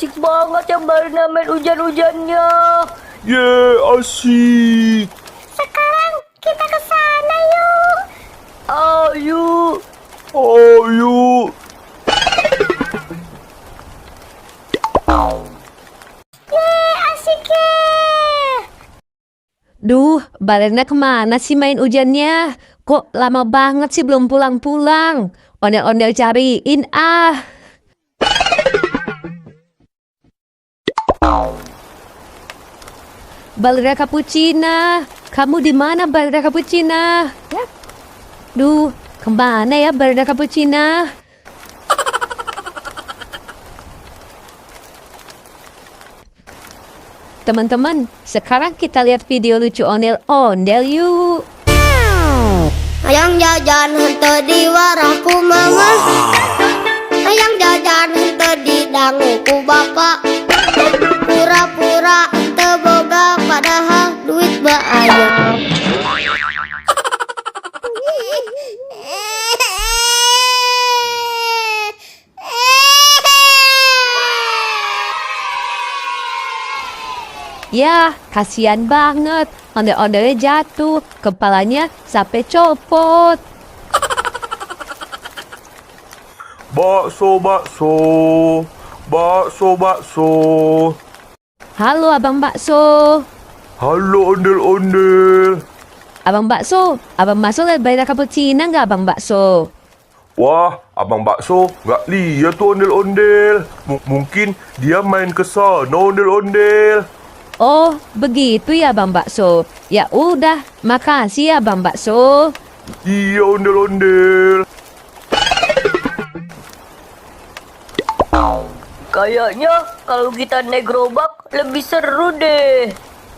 asik banget ya Barna main hujan-hujannya. Asik. Sekarang kita ke sana yuk. Ayo. Ayo. Asik ya. Duh, Barna kemana sih main hujannya? Kok lama banget sih belum pulang-pulang? Ondel-ondel cariin ah. Balera Cappuccina, kamu di mana Balera Cappuccina? Ya. Duh, kemana ya Balera Cappuccina? Teman-teman, sekarang kita lihat video lucu ondel-ondel yuk. Ayang jajan henteu di warahku mama. Ayang jajan henteu di danguku bapak. Pura-pura henteu boga padahal duit ba aya. Ya, kasihan banget. Ondel-ondelnya jatuh, kepalanya sampai copot. Bakso, bakso. Bakso, bakso. Halo Abang Bakso. Halo ondel-ondel. Abang Bakso lihat Balera Cappuccina nggak Abang Bakso? Wah, Abang Bakso nggak lihat tuh ondel-ondel. Mungkin dia main ke sana ondel-ondel. Oh, begitu ya Bang Bakso. Ya udah, makasih ya Bang Bakso. Iya ondel-ondel. Kayaknya kalau kita naik gerobak lebih seru deh.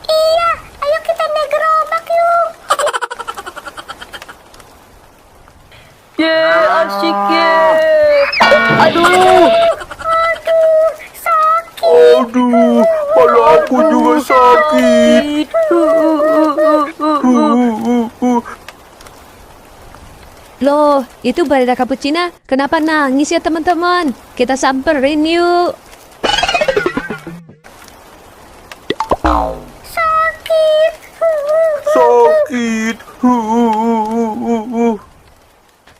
Iya, ayo kita naik gerobak yuk. Asik Aduh. Aduh, kepala aku juga sakit. Loh, itu Balera Cappuccina kenapa nangis ya teman-teman? Kita samperin yuk. Sakit.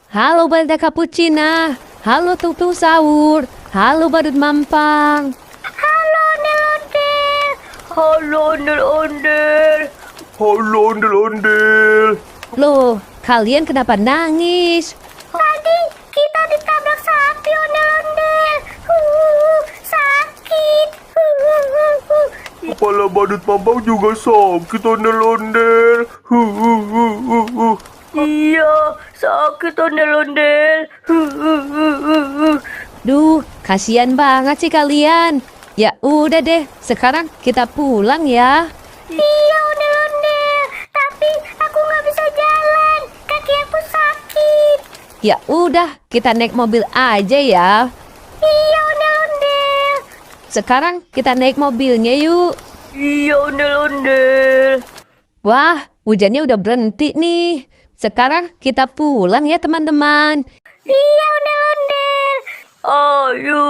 Halo Balera Cappuccina. Halo Tutu Sahur. Halo Badut Mampang. Halo ondel-ondel. Halo ondel-ondel. Loh, kalian kenapa nangis? Tadi kita ditabrak sapi ondel-ondel. Sakit. Kepala badut mampang juga sakit ondel-ondel. Iya, sakit ondel-ondel. Duh, kasihan banget sih kalian. Ya udah deh, sekarang kita pulang ya. Iya ondel-ondel. Tapi aku nggak bisa jalan. Kaki aku sakit. Ya udah, kita naik mobil aja ya. Iya ondel-ondel. Sekarang kita naik mobilnya yuk. Iya ondel-ondel. Wah, hujannya udah berhenti nih. Sekarang kita pulang ya teman-teman. Iya ondel-ondel. Ayo.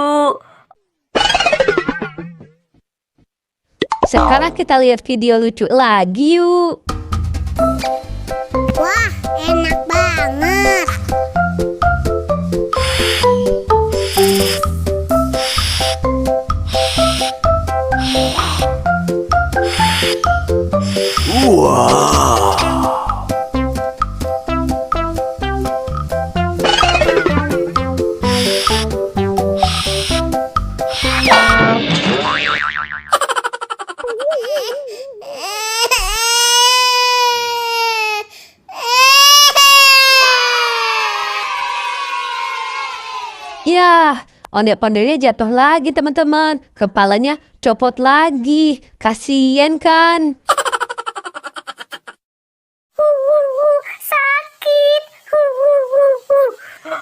Sekarang kita lihat video lucu lagi yuk. Wah, enak banget. Ya, ondel-ondelnya jatuh lagi teman-teman. Kepalanya copot lagi. Kasian kan? Sakit.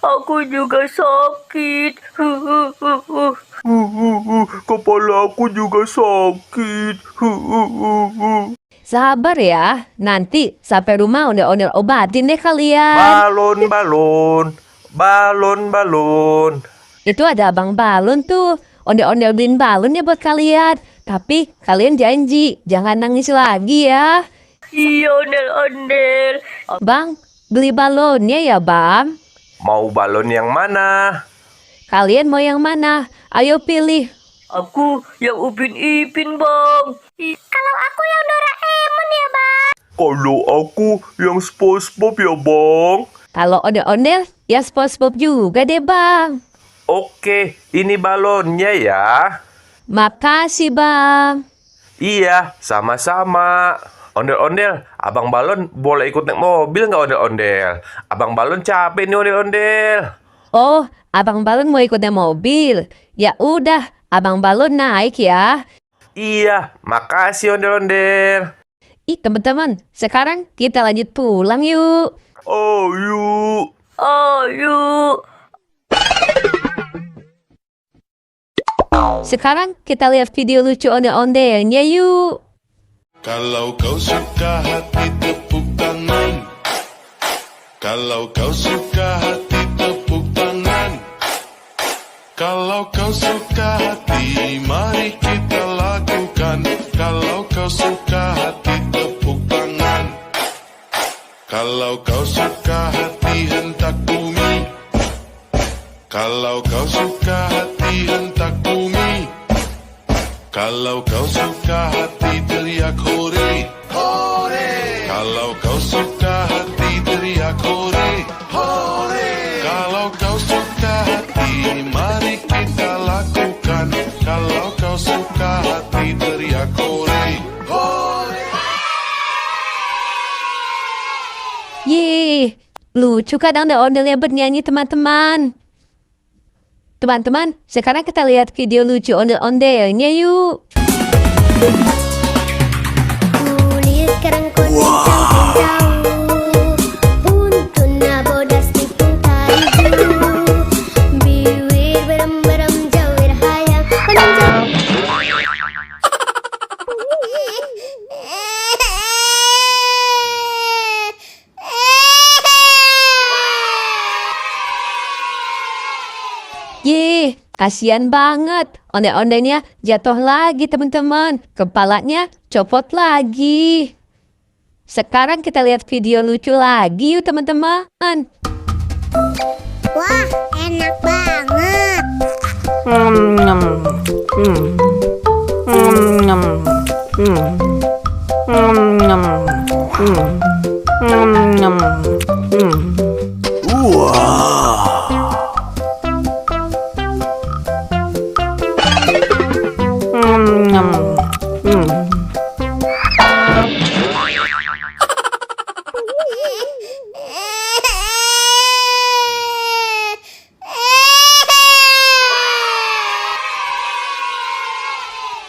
Aku juga sakit. Kepala aku juga sakit. Sabar ya, nanti sampai rumah ondel-ondel obatin deh kalian. Balon. Itu ada Abang Balon tuh. ondel-ondel beliin balon ya buat kalian. Tapi kalian janji jangan nangis lagi ya. Iya, ondel-ondel. Bang, beli balonnya ya bang. Mau balon yang mana? Kalian mau yang mana? Ayo pilih. Aku yang Upin Ipin, Bang. Kalau aku yang Doraemon ya, Bang. Kalau aku yang SpongeBob ya bang. Kalau ondel-ondel ya SpongeBob juga deh bang. Oke, ini balonnya ya. Makasih bang. Iya, sama-sama. Ondel-ondel, Abang Balon boleh ikut naik mobil nggak ondel-ondel? Abang Balon capek nih ondel-ondel. Oh, Abang Balon mau ikut naik mobil. Ya udah, Abang Balon naik ya. Iya, makasih ondel-ondel. Ih teman-teman, sekarang kita lanjut pulang yuk. Oh, yuk. Ayo. Sekarang kita lihat video lucu ondel-ondelnya yuk. Kalau kau suka hati tepuk tangan. Kalau kau suka hati tepuk tangan. Kalau kau suka hati mari kita lakukan. Kalau kau suka hati tepuk tangan. Kalau kau suka hati hentak bumi. Kalau kau suka hati hentak bumi. Kalau kau suka hati teriak hore, hore. Kalau kau suka hati teriak hore, hore. Kalau kau suka hati mari kita lakukan. Kalau kau suka hati teriak hore, hore. Yeay, lucu kan ondel-ondelnya bernyanyi teman-teman. Teman-teman, sekarang kita lihat video lucu ondel-ondelnya yuk. Kulit kerang kuning jauh-jauh. Untuna bodas tipung taiju. Biwir berem-berem jauh hayang. Yeay, kasihan banget. Ondel-ondelnya jatuh lagi teman-teman. Kepalanya copot lagi. Sekarang kita lihat video lucu lagi yuk teman-teman. Wah, enak banget.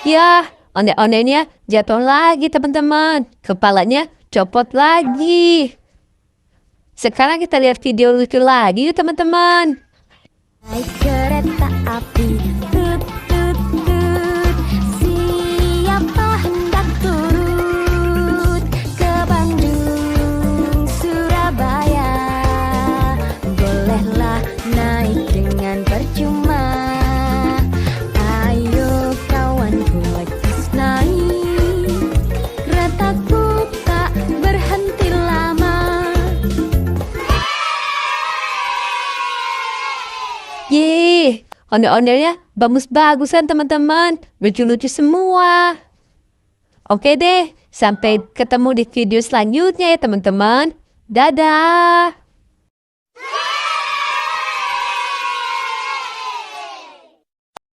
Ya, ondel-ondelnya jatuh lagi teman-teman. Kepalanya copot lagi. Sekarang kita lihat video lucu lagi yuk teman-teman. Naik kereta api, tut tut tut. Siapa hendak turun ke Bandung, Surabaya? Bolehlah naik dengan percuma. Ayo kawanku, let's naik. Keretaku tak berhenti lama. Yeay, ondel-ondelnya bagus-bagusan teman-teman. Lucu-lucu semua. Oke deh, sampai ketemu di video selanjutnya ya teman-teman. Dadah.